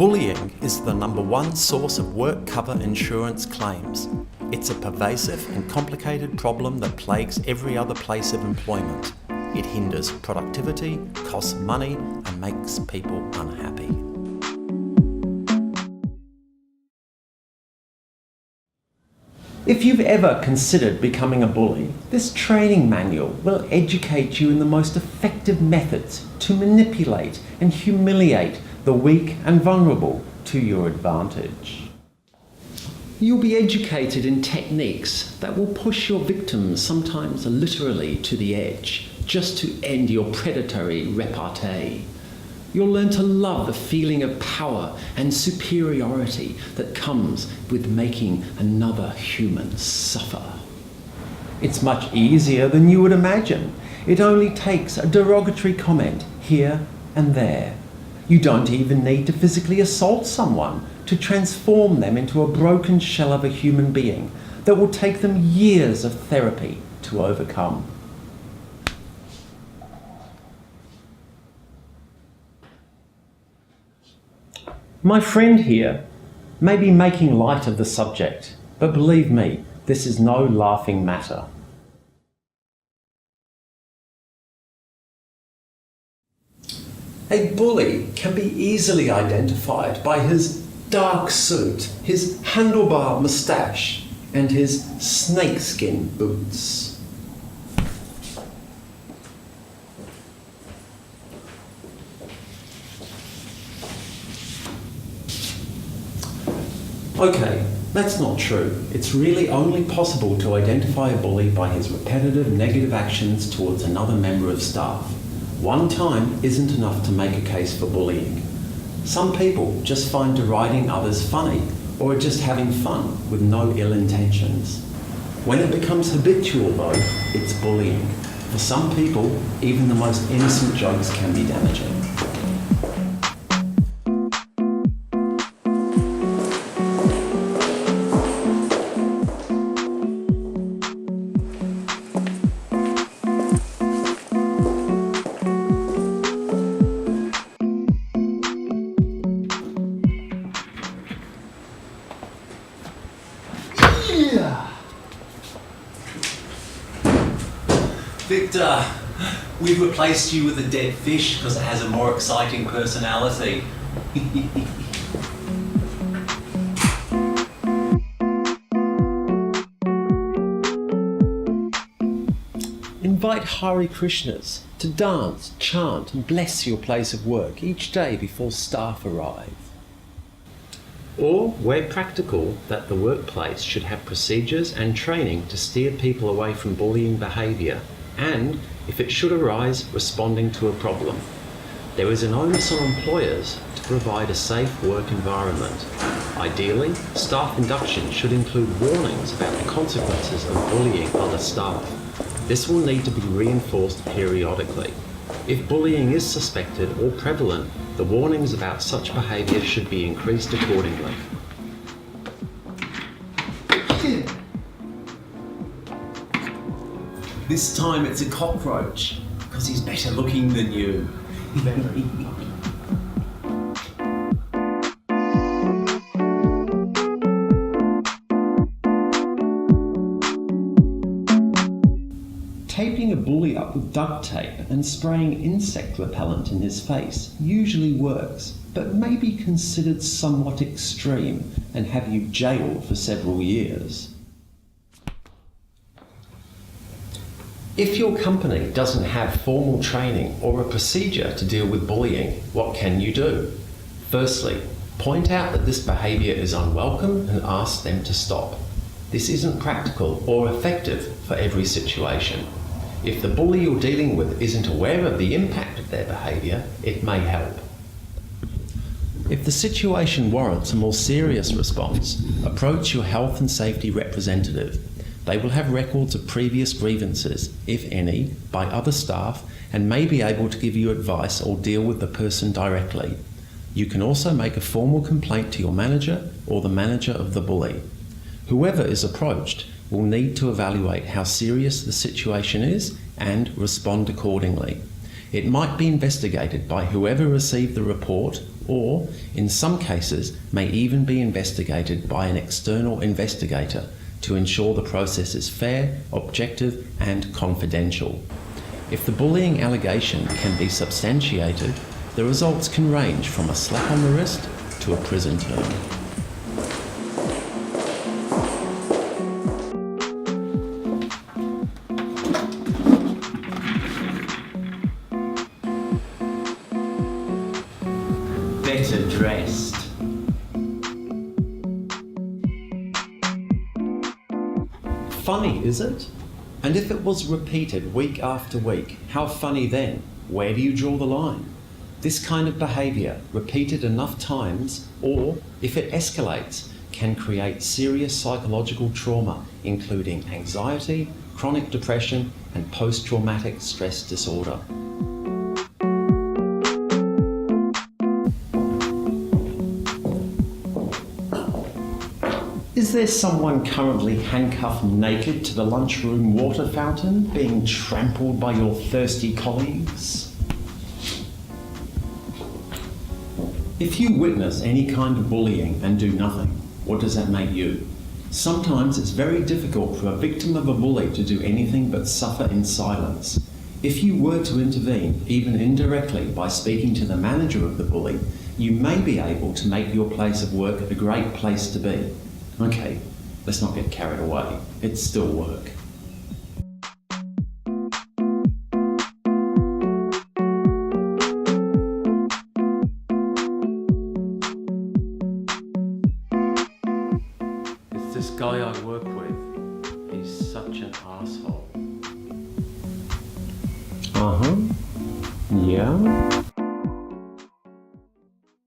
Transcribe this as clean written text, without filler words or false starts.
Bullying is the #1 source of work cover insurance claims. It's a pervasive and complicated problem that plagues every other place of employment. It hinders productivity, costs money, and makes people unhappy. If you've ever considered becoming a bully, this training manual will educate you in the most effective methods to manipulate and humiliate the weak and vulnerable to your advantage. You'll be educated in techniques that will push your victims, sometimes literally, to the edge, just to end your predatory repartee. You'll learn to love the feeling of power and superiority that comes with making another human suffer. It's much easier than you would imagine. It only takes a derogatory comment here and there. You don't even need to physically assault someone to transform them into a broken shell of a human being that will take them years of therapy to overcome. My friend here may be making light of the subject, but believe me, this is no laughing matter. A bully can be easily identified by his dark suit, his handlebar moustache, and his snakeskin boots. Okay, that's not true. It's really only possible to identify a bully by his repetitive negative actions towards another member of staff. One time isn't enough to make a case for bullying. Some people just find deriding others funny or are just having fun with no ill intentions. When it becomes habitual though, it's bullying. For some people, even the most innocent jokes can be damaging. Victor, we've replaced you with a dead fish because it has a more exciting personality. Invite Hare Krishnas to dance, chant and bless your place of work each day before staff arrive. Or, where practical, that the workplace should have procedures and training to steer people away from bullying behaviour and, if it should arise, responding to a problem. There is an onus on employers to provide a safe work environment. Ideally, staff induction should include warnings about the consequences of bullying other staff. This will need to be reinforced periodically. If bullying is suspected or prevalent, the warnings about such behaviour should be increased accordingly. This time it's a cockroach, because he's better looking than you. Taping a bully up with duct tape and spraying insect repellent in his face usually works, but may be considered somewhat extreme and have you jailed for several years. If your company doesn't have formal training or a procedure to deal with bullying, what can you do? Firstly, point out that this behaviour is unwelcome and ask them to stop. This isn't practical or effective for every situation. If the bully you're dealing with isn't aware of the impact of their behaviour, it may help. If the situation warrants a more serious response, approach your health and safety representative. They will have records of previous grievances, if any, by other staff and may be able to give you advice or deal with the person directly. You can also make a formal complaint to your manager or the manager of the bully. Whoever is approached will need to evaluate how serious the situation is and respond accordingly. It might be investigated by whoever received the report or, in some cases, may even be investigated by an external investigator to ensure the process is fair, objective, and confidential. If the bullying allegation can be substantiated, the results can range from a slap on the wrist to a prison term. Better dressed. Funny, is it? And if it was repeated week after week, how funny then? Where do you draw the line? This kind of behaviour, repeated enough times, or if it escalates, can create serious psychological trauma, including anxiety, chronic depression, and post-traumatic stress disorder. Is there someone currently handcuffed naked to the lunchroom water fountain, being trampled by your thirsty colleagues? If you witness any kind of bullying and do nothing, what does that make you? Sometimes it's very difficult for a victim of a bully to do anything but suffer in silence. If you were to intervene, even indirectly, by speaking to the manager of the bully, you may be able to make your place of work a great place to be. Okay, let's not get carried away. It's still work. It's this guy I work with. He's such an asshole. Yeah?